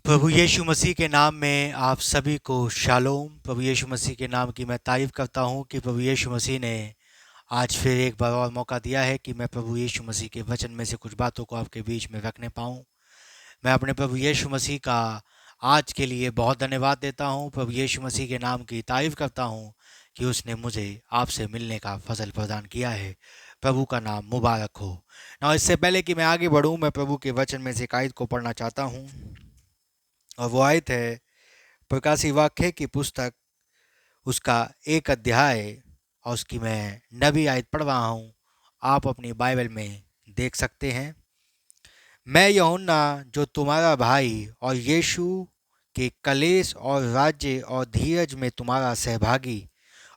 प्रभु यीशु मसीह के नाम में आप सभी को शालोम। प्रभु यीशु मसीह के नाम की मैं तारीफ़ करता हूँ कि प्रभु यीशु मसीह ने आज फिर एक बार और मौका दिया है कि मैं प्रभु यीशु मसीह के वचन में से कुछ बातों को आपके बीच में रखने पाऊँ। मैं अपने प्रभु यीशु मसीह का आज के लिए बहुत धन्यवाद देता हूँ। प्रभु यीशु मसीह के नाम की तारीफ़ करता हूँ कि उसने मुझे आपसे मिलने का फजल प्रदान किया है। प्रभु का नाम मुबारक हो। ना इससे पहले कि मैं आगे बढ़ूँ, मैं प्रभु के वचन में से एक आयत को पढ़ना चाहता हूँ, और वो आयत है प्रकाशी वाक्य की पुस्तक, उसका 1 अध्याय और उसकी मैं 9वीं आयत पढ़ रहा हूँ। आप अपनी बाइबल में देख सकते हैं। मैं यूहन्ना जो तुम्हारा भाई और यीशु के कलेश और राज्य और धीरज में तुम्हारा सहभागी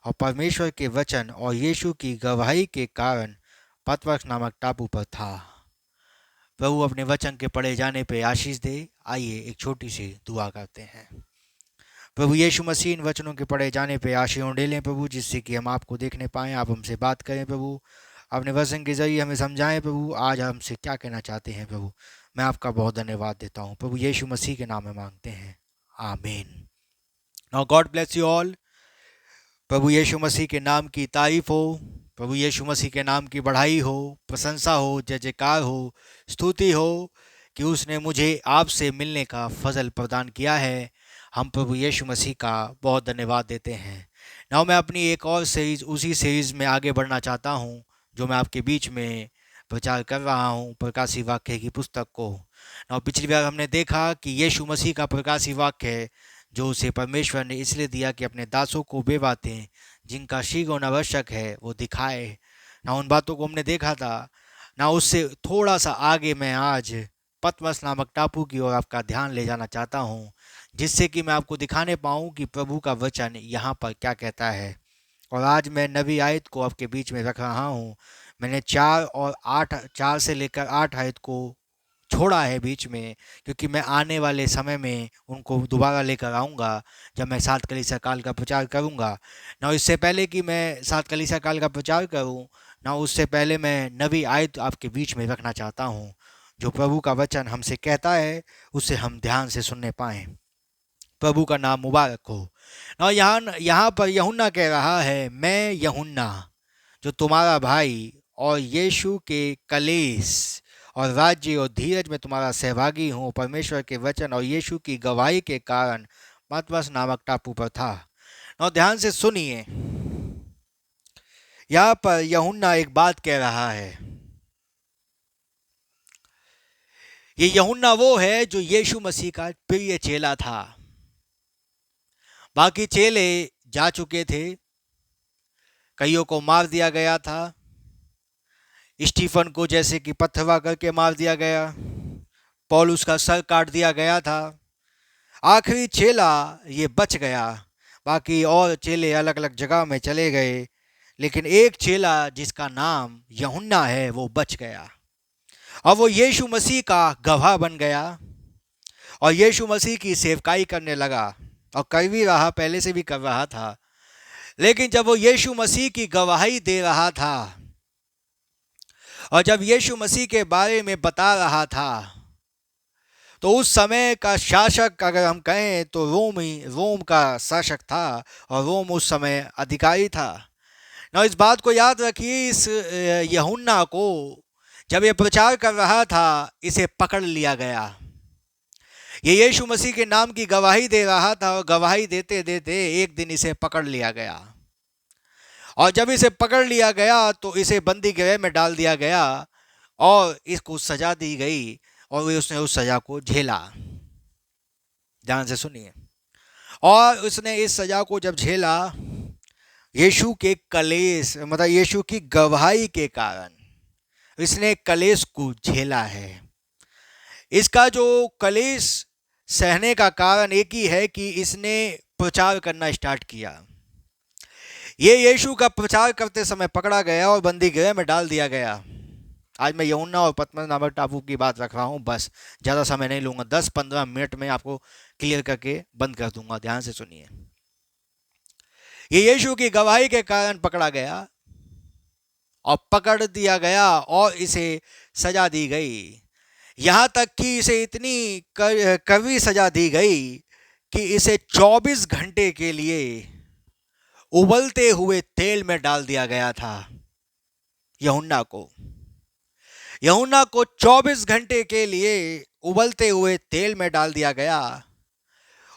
और परमेश्वर के वचन और यीशु की गवाही के कारण पतरस नामक टापू पर था। प्रभु अपने वचन के पढ़े जाने पे आशीष दे। आइए एक छोटी सी दुआ करते हैं। प्रभु यीशु मसीह, इन वचनों के पढ़े जाने पे आशीष ले लें प्रभु, जिससे कि हम आपको देखने पाएँ, आप हमसे बात करें प्रभु, अपने वचन के जरिए हमें समझाएं प्रभु, आज हमसे क्या कहना चाहते हैं प्रभु। मैं आपका बहुत धन्यवाद देता हूँ प्रभु, यीशु मसीह के नाम में मांगते हैं, आमीन। Now God bless you all. प्रभु यीशु मसीह के नाम की तारीफ हो, प्रभु यीशु मसीह के नाम की बढ़ाई हो, प्रशंसा हो, जय जयकार हो, स्तुति हो कि उसने मुझे आपसे मिलने का फजल प्रदान किया है। हम प्रभु यीशु मसीह का बहुत धन्यवाद देते हैं। नाउ मैं अपनी एक और सीरीज़, उसी सीरीज़ में आगे बढ़ना चाहता हूँ जो मैं आपके बीच में प्रचार कर रहा हूँ, प्रकाशी वाक्य की पुस्तक को। नाउ पिछली बार हमने देखा कि यीशु मसीह का प्रकाशी वाक्य जो उसे परमेश्वर ने इसलिए दिया कि अपने दासों को वे बातें जिनका शीघ्र होना आवश्यक है वो दिखाए। ना उन बातों को हमने देखा था। ना उससे थोड़ा सा आगे मैं आज पतमस नामक टापू की ओर आपका ध्यान ले जाना चाहता हूँ, जिससे कि मैं आपको दिखाने पाऊँ कि प्रभु का वचन यहाँ पर क्या कहता है। और आज मैं 9वीं आयत को आपके बीच में रख रहा हूँ। मैंने 4 से लेकर 8 आयत को छोड़ा है बीच में, क्योंकि मैं आने वाले समय में उनको दोबारा लेकर आऊँगा जब मैं 7 कलीसिया काल का प्रचार करूँगा। ना इससे पहले कि मैं 7 कलीसिया काल का प्रचार करूँ, ना उससे पहले मैं 9वीं आयत आपके बीच में रखना चाहता हूँ, जो प्रभु का वचन हमसे कहता है, उसे हम ध्यान से सुनने पाएँ। प्रभु का नाम मुबारक हो। और यहाँ पर यूहन्ना कह रहा है, मैं यूहन्ना जो तुम्हारा भाई और यीशु के कलेश और राज्य और धीरज में तुम्हारा सहभागी हूँ, परमेश्वर के वचन और यीशु की गवाही के कारण पतमस नामक टापू पर था। और ध्यान से सुनिए, यहाँ पर यूहन्ना एक बात कह रहा है। ये यूहन्ना वो है जो यीशु मसीह का प्रिय चेला था। बाकी चेले जा चुके थे, कईयों को मार दिया गया था। स्टीफन को जैसे कि पथरवा करके मार दिया गया, पौलुस का सर काट दिया गया था। आखिरी चेला ये बच गया, बाकी और चेले अलग अलग जगह में चले गए, लेकिन एक चेला जिसका नाम यूहन्ना है वो बच गया। और वो यीशु मसीह का गवाह बन गया और यीशु मसीह की सेवकाई करने लगा, और कर भी रहा, पहले से भी कर रहा था। लेकिन जब वो यीशु मसीह की गवाही दे रहा था और जब यीशु मसीह के बारे में बता रहा था, तो उस समय का शासक अगर हम कहें तो रोम का शासक था, और रोम उस समय अधिकारी था। ना इस बात को याद रखिए, इस यूहन्ना को जब ये प्रचार कर रहा था, इसे पकड़ लिया गया। ये यीशु मसीह के नाम की गवाही दे रहा था, और गवाही देते देते एक दिन इसे पकड़ लिया गया। और जब इसे पकड़ लिया गया तो इसे बंदी गृह में डाल दिया गया और इसको सजा दी गई, और उसने उस सजा को झेला। ध्यान से सुनिए। और उसने इस सजा को जब झेला, यीशु के कलेश, मतलब यीशु की गवाही के कारण इसने कलेश को झेला है। इसका जो कलेश सहने का कारण एक ही है कि इसने प्रचार करना स्टार्ट किया। ये यीशु का प्रचार करते समय पकड़ा गया और बंदी गृह में डाल दिया गया। आज मैं यूहन्ना और पतमस नामक टापू की बात रख रहा हूँ, बस ज़्यादा समय नहीं लूँगा, 10-15 मिनट में आपको क्लियर करके बंद कर दूंगा। ध्यान से सुनिए। ये यीशु की गवाही के कारण पकड़ा गया और पकड़ दिया गया और इसे सजा दी गई। यहाँ तक कि इसे इतनी कड़वी सजा दी गई कि इसे 24 घंटे के लिए उबलते हुए तेल में डाल दिया गया था। यूहन्ना को 24 घंटे के लिए उबलते हुए तेल में डाल दिया गया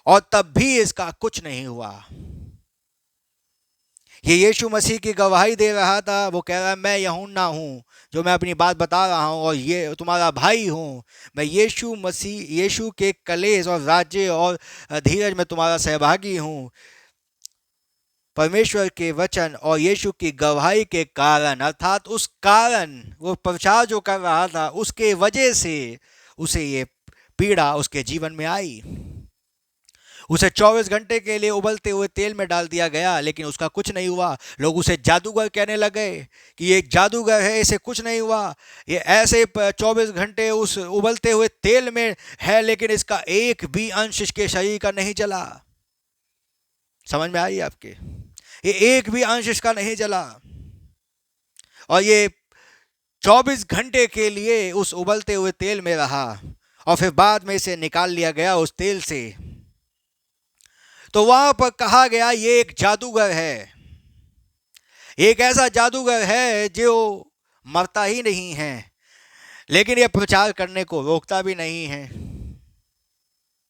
और तब भी इसका कुछ नहीं हुआ। ये यीशु मसीह की गवाही दे रहा था। वो कह रहा है, मैं यूहन्ना हूँ जो मैं अपनी बात बता रहा हूँ और ये तुम्हारा भाई हूँ। मैं यीशु मसीह, यीशु के कलेश और राज्य और धीरज में तुम्हारा सहभागी हूँ। परमेश्वर के वचन और यीशु की गवाही के कारण, अर्थात उस कारण वो प्रचार जो कर रहा था उसके वजह से उसे ये पीड़ा उसके जीवन में आई। उसे 24 घंटे के लिए उबलते हुए तेल में डाल दिया गया, लेकिन उसका कुछ नहीं हुआ। लोग उसे जादूगर कहने लगे कि ये जादूगर है, इसे कुछ नहीं हुआ। ये ऐसे 24 घंटे उस उबलते हुए तेल में है, लेकिन इसका एक भी अंश इसके शरीर का नहीं जला। समझ में आई आपके? ये एक भी अंश इसका नहीं जला और ये 24 घंटे के लिए उस उबलते हुए तेल में रहा और फिर बाद में इसे निकाल लिया गया उस तेल से। तो वहां पर कहा गया ये एक जादूगर है, एक ऐसा जादूगर है जो मरता ही नहीं है, लेकिन यह प्रचार करने को रोकता भी नहीं है।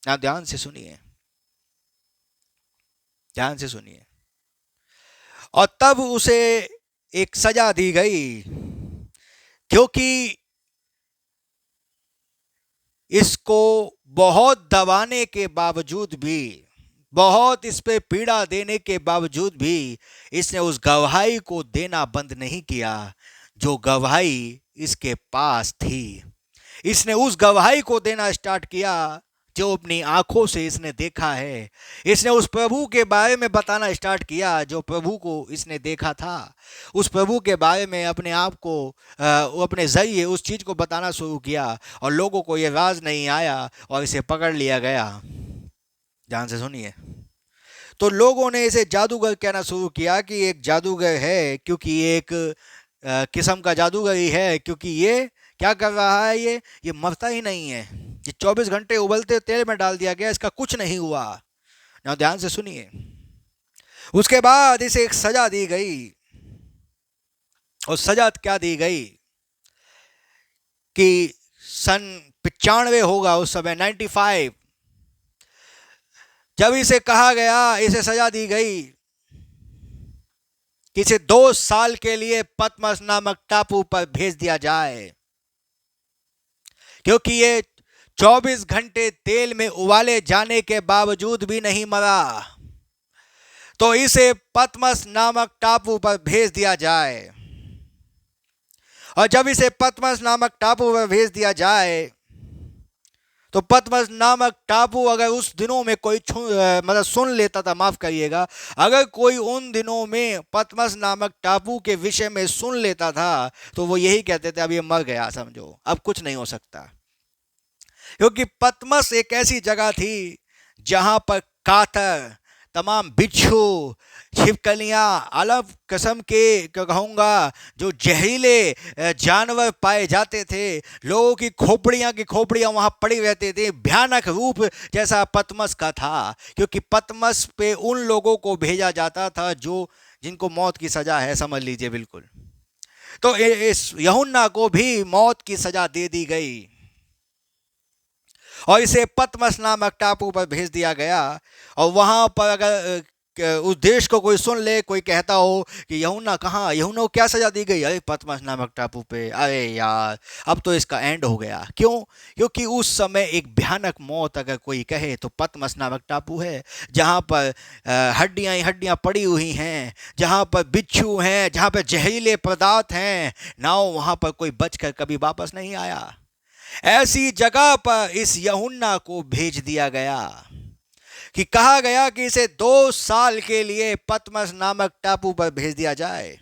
आप ध्यान से सुनिए, ध्यान से सुनिए। और तब उसे एक सजा दी गई, क्योंकि इसको बहुत दबाने के बावजूद भी, बहुत इस पे पीड़ा देने के बावजूद भी इसने उस गवाही को देना बंद नहीं किया जो गवाही इसके पास थी। इसने उस गवाही को देना स्टार्ट किया जो अपनी आंखों से इसने देखा है। इसने उस प्रभु के बारे में बताना स्टार्ट किया जो प्रभु को इसने देखा था। उस प्रभु के बारे में अपने आप को अपने जरिए उस चीज़ को बताना शुरू किया और लोगों को ये राज नहीं आया और इसे पकड़ लिया गया। ध्यान से सुनिए। तो लोगों ने इसे जादूगर कहना शुरू किया कि एक जादूगर है, क्योंकि एक किस्म का जादूगर ही है, क्योंकि ये क्या कर रहा है, ये मरता ही नहीं है। ये 24 घंटे उबलते तेल में डाल दिया गया, इसका कुछ नहीं हुआ ना। ध्यान से सुनिए। उसके बाद इसे एक सजा दी गई और सजा क्या दी गई कि सन 95 होगा उस समय, 95, जब इसे कहा गया, इसे सजा दी गई कि इसे 2 साल के लिए पतमस नामक टापू पर भेज दिया जाए, क्योंकि ये 24 घंटे तेल में उबाले जाने के बावजूद भी नहीं मरा। तो इसे पतमस नामक टापू पर भेज दिया जाए। और जब इसे पतमस नामक टापू पर भेज दिया जाए तो पतमस नामक टापू, अगर उस दिनों में कोई मतलब सुन लेता था, माफ करिएगा, अगर कोई उन दिनों में पतमस नामक टापू के विषय में सुन लेता था तो वो यही कहते थे, अब ये मर गया, समझो अब कुछ नहीं हो सकता। क्योंकि पतमस एक ऐसी जगह थी जहां पर कातर, तमाम बिच्छू, छिपकलियाँ, अलग किस्म के कहूँगा जो जहरीले जानवर पाए जाते थे। लोगों की खोपड़ियाँ वहाँ पड़ी रहती थी। भयानक रूप जैसा पतमस का था, क्योंकि पतमस पे उन लोगों को भेजा जाता था जो जिनको मौत की सज़ा है, समझ लीजिए बिल्कुल। तो इस यूहन्ना को भी मौत की सज़ा दे दी गई और इसे पतमस नामक टापू पर भेज दिया गया। और वहाँ पर अगर उस देश को कोई सुन ले, कोई कहता हो कि यूहन्ना कहाँ, यूहन्ना को क्या सजा दी गई, अरे पतमस नामक टापू पे, अरे यार अब तो इसका एंड हो गया। क्यों? क्योंकि उस समय एक भयानक मौत अगर कोई कहे तो पतमस नामक टापू है, जहाँ पर हड्डियाँ ही हड्डियाँ पड़ी हुई हैं, जहाँ पर बिच्छू हैं, जहाँ पर जहरीले पदार्थ हैं, नाउ वहाँ पर कोई बचकर कभी वापस नहीं आया। ऐसी जगह पर इस यूहन्ना को भेज दिया गया कि कहा गया कि इसे 2 साल के लिए पतमस नामक टापू पर भेज दिया जाए।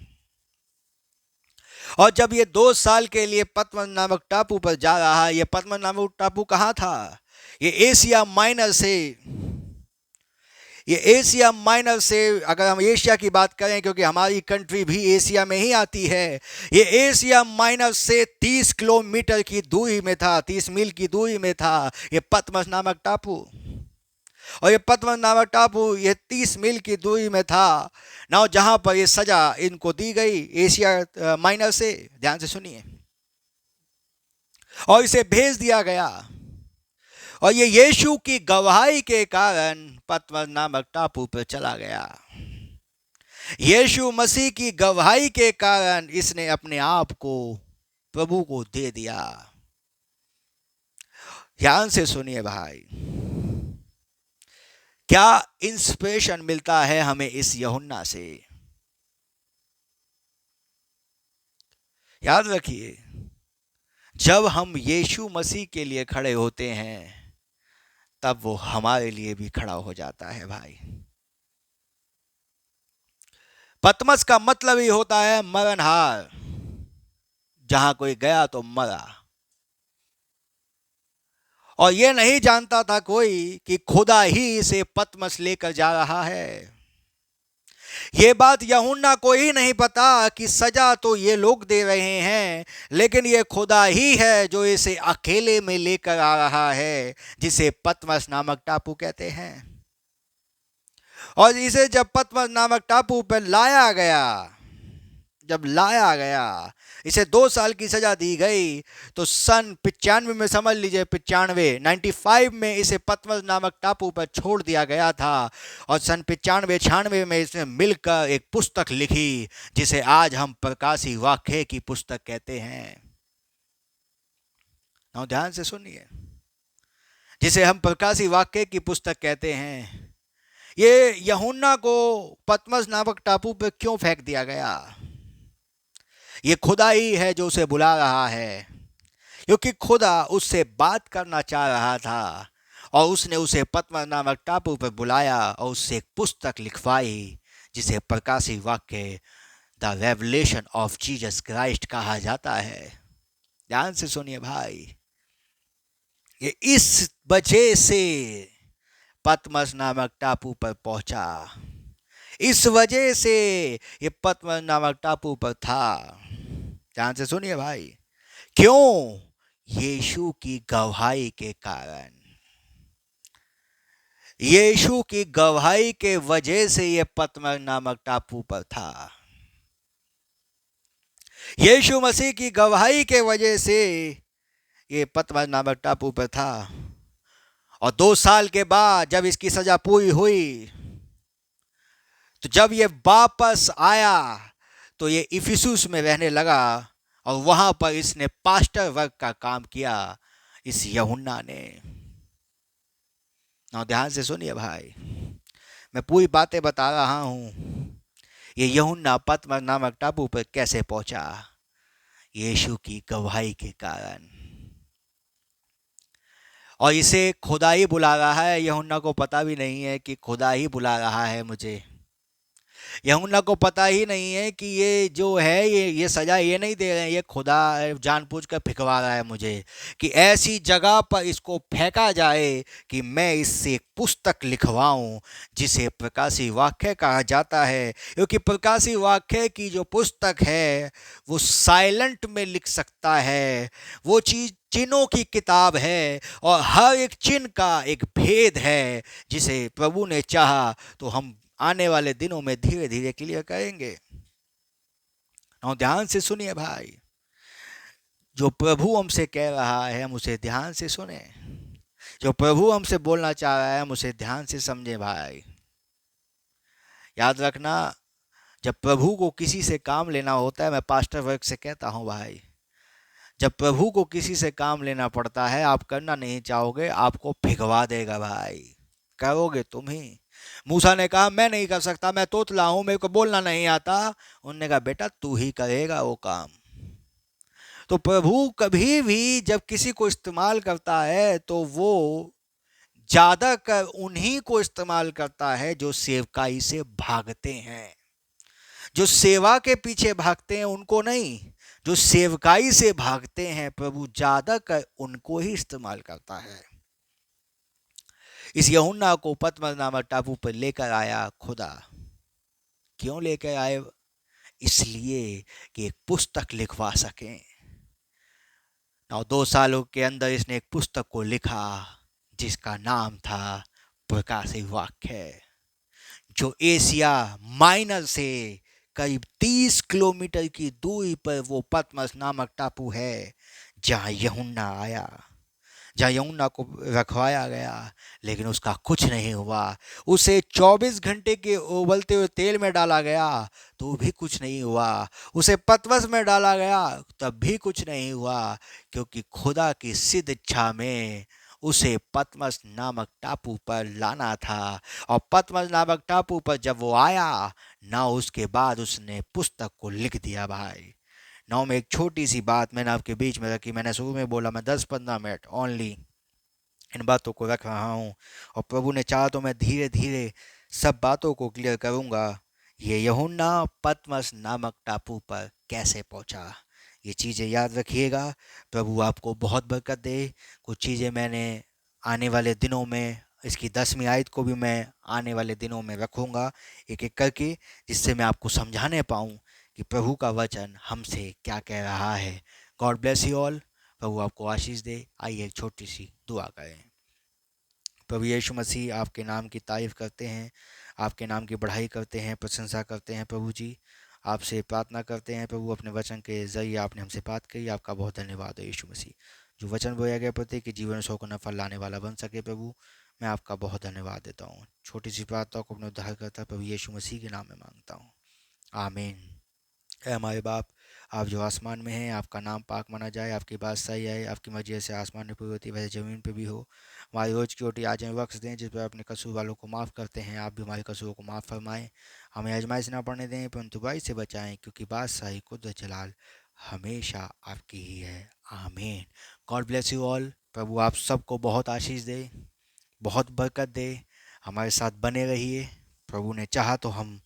और जब ये 2 साल के लिए पतमस नामक टापू पर जा रहा है, ये पतमस नामक टापू कहाँ था? ये एशिया माइनर से ये एशिया माइनर से, अगर हम एशिया की बात करें क्योंकि हमारी कंट्री भी एशिया में ही आती है, ये एशिया माइनर से 30 किलोमीटर की दूरी में था, 30 मील की दूरी में था ये पतमस नामक टापू। और ये पतमस नामक टापू ये 30 मील की दूरी में था ना, जहां पर ये सजा इनको दी गई एशिया माइनर से, ध्यान से सुनिए, और इसे भेज दिया गया। और ये यीशु की गवाही के कारण पतमस नामक टापू पर चला गया। यीशु मसीह की गवाही के कारण इसने अपने आप को प्रभु को दे दिया। ध्यान से सुनिए भाई, क्या इंस्पिरेशन मिलता है हमें इस यूहन्ना से। याद रखिए, जब हम यीशु मसीह के लिए खड़े होते हैं तब वो हमारे लिए भी खड़ा हो जाता है भाई। पतमस का मतलब ही होता है मरणहार, जहां कोई गया तो मरा। और ये नहीं जानता था कोई कि खुदा ही इसे पतमस लेकर जा रहा है। ये बात यूहन्ना को ही नहीं पता कि सजा तो ये लोग दे रहे हैं, लेकिन ये खुदा ही है जो इसे अकेले में लेकर आ रहा है, जिसे पतमस नामक टापू कहते हैं। और इसे जब पतमस नामक टापू पर लाया गया, जब लाया गया, इसे 2 साल की सजा दी गई, तो सन 95 में, समझ लीजिए 95 में इसे पतमस नामक टापू पर छोड़ दिया गया था। और सन 95-96 में इसने मिलकर एक पुस्तक लिखी, जिसे आज हम प्रकाशी वाक्य की पुस्तक कहते हैं। और ध्यान से सुनिए, जिसे हम प्रकाशी वाक्य की पुस्तक कहते हैं। ये यूहन्ना को पतमस नामक टापू पर क्यों फेंक दिया गया? ये खुदा ही है जो उसे बुला रहा है, क्योंकि खुदा उससे बात करना चाह रहा था और उसने उसे पतमस नामक टापू पर बुलाया और उससे एक पुस्तक लिखवाई, जिसे प्रकाशी वाक्य the revelation of Jesus Christ कहा जाता है। ध्यान से सुनिए भाई, ये इस वजह से पतमस नामक टापू पर पहुंचा, इस वजह से ये पतमस नामक टापू पर था। ध्यान से सुनिए भाई, क्यों? यीशु की गवाही के कारण, यीशु की गवाही के वजह से ये पतमस नामक टापू पर था। यीशु मसीह की गवाही के वजह से ये पतमस नामक टापू पर था। और 2 साल के बाद जब इसकी सजा पूरी हुई, तो जब ये वापस आया तो ये इफिसुस में रहने लगा और वहां पर इसने पास्टर वर्क का काम किया, इस यूहन्ना ने। ना ध्यान से सुनिए भाई, मैं पूरी बातें बता रहा हूं। ये यूहन्ना पतमस नामक टापू पर कैसे पहुंचा? यीशु की गवाही के कारण। और इसे खुदा ही बुला रहा है, यूहन्ना को पता भी नहीं है कि खुदा ही बुला रहा है मुझे। यूहन्ना को पता ही नहीं है कि ये जो है ये सजा ये नहीं दे रहे हैं, ये खुदा जानबूझकर फिकवा रहा है मुझे, कि ऐसी जगह पर इसको फेंका जाए कि मैं इससे एक पुस्तक लिखवाऊं, जिसे प्रकाशी वाक्य कहा जाता है। क्योंकि प्रकाशी वाक्य की जो पुस्तक है वो साइलेंट में लिख सकता है, वो चीज़ चिन्हों की किताब है, और हर एक चिन्ह का एक भेद है, जिसे प्रभु ने चाहा तो हम आने वाले दिनों में धीरे धीरे क्लियर करेंगे। और ध्यान से सुनिए भाई, जो प्रभु हमसे कह रहा है हम उसे ध्यान से सुने, जो प्रभु हमसे बोलना चाह रहा है हम उसे ध्यान से समझे भाई। याद रखना, जब प्रभु को किसी से काम लेना होता है, मैं पास्टर वर्ग से कहता हूँ भाई, जब प्रभु को किसी से काम लेना पड़ता है, आप करना नहीं चाहोगे, आपको भिगवा देगा भाई, करोगे तुम ही। मूसा ने कहा मैं नहीं कर सकता, मैं तोतला हूं, मेरे को बोलना नहीं आता। उन्होंने कहा बेटा तू ही करेगा वो काम। तो प्रभु कभी भी जब किसी को इस्तेमाल करता है तो वो ज्यादा कर उन्हीं को इस्तेमाल करता है जो सेवकाई से भागते हैं, जो सेवा के पीछे भागते हैं उनको नहीं, जो सेवकाई से भागते हैं प्रभु ज्यादा कर उनको ही इस्तेमाल करता है। इस यूहन्ना को पतमस नामक टापू पर लेकर आया खुदा। क्यों लेकर आए? इसलिए कि एक पुस्तक लिखवा सकें। 2 सालों के अंदर इसने एक पुस्तक को लिखा जिसका नाम था प्रकाशित वाक्य, जो एशिया माइनर से करीब 30 किलोमीटर की दूरी पर वो पतमस नामक टापू है जहां यूहन्ना आया, जहाँ यूहन्ना को रखवाया गया, लेकिन उसका कुछ नहीं हुआ। उसे 24 घंटे के उबलते हुए तेल में डाला गया तो भी कुछ नहीं हुआ। उसे पतवस में डाला गया तब भी कुछ नहीं हुआ, क्योंकि खुदा की सिद्ध इच्छा में उसे पतमस नामक टापू पर लाना था। और पतमस नामक टापू पर जब वो आया ना, उसके बाद उसने पुस्तक को लिख दिया भाई। नाउ में एक छोटी सी बात मैंने आपके बीच में रखी। मैंने शुरू में बोला मैं 10-15 मिनट ओनली इन बातों को रख रहा हूँ, और प्रभु ने चाहा तो मैं धीरे धीरे सब बातों को क्लियर करूँगा। ये यूहन्ना पतमस नामक टापू पर कैसे पहुँचा, ये चीज़ें याद रखिएगा। प्रभु आपको बहुत बरकत दे। कुछ चीज़ें मैंने आने वाले दिनों में, इसकी 10वीं आयत को भी मैं आने वाले दिनों में रखूँगा एक एक करके, जिससे मैं आपको समझाने पाऊँ कि प्रभु का वचन हमसे क्या कह रहा है। God bless you all. प्रभु आपको आशीष दे। आइए एक छोटी सी दुआ करें। प्रभु यीशु मसीह, आपके नाम की तारीफ़ करते हैं, आपके नाम की बढ़ाई करते हैं, प्रशंसा करते हैं। प्रभु जी, आपसे प्रार्थना करते हैं प्रभु, अपने वचन के ज़रिए आपने हमसे बात कही, आपका बहुत धन्यवाद है यीशु मसीह। जो वचन बोया गया प्रत्येक के जीवन में 100 गुना फल लाने वाला बन सके प्रभु, मैं आपका बहुत धन्यवाद देता हूँ। छोटी सी प्रार्थना को अपने उद्धार करता प्रभु यीशु मसीह के नाम में मांगता हूँ, आमीन। है हमारे बाप, आप जो आसमान में हैं, आपका नाम पाक माना जाए, आपकी बादशाही आए, आपकी मर्जी जैसे आसमान में पूरी होती है वैसे ज़मीन पे भी हो। हमारी रोज़ की रोटी आज हमें बख्श दें, जिस पर अपने कसूर वालों को माफ़ करते हैं, आप भी हमारे कसूरों को माफ़ फरमाएं। हमें आजमाइश ना पड़ने दें, परंतु बुराई से बचाएं, क्योंकि बादशाही कुदरत जलाल हमेशा आपकी ही है, आमीन। God bless you all. प्रभु आप सबको बहुत आशीष दे, बहुत बरकत दे। हमारे साथ बने रहिए। प्रभु ने चाहा तो हम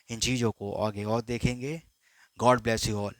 इन चीज़ों को आगे और देखेंगे। God bless you all.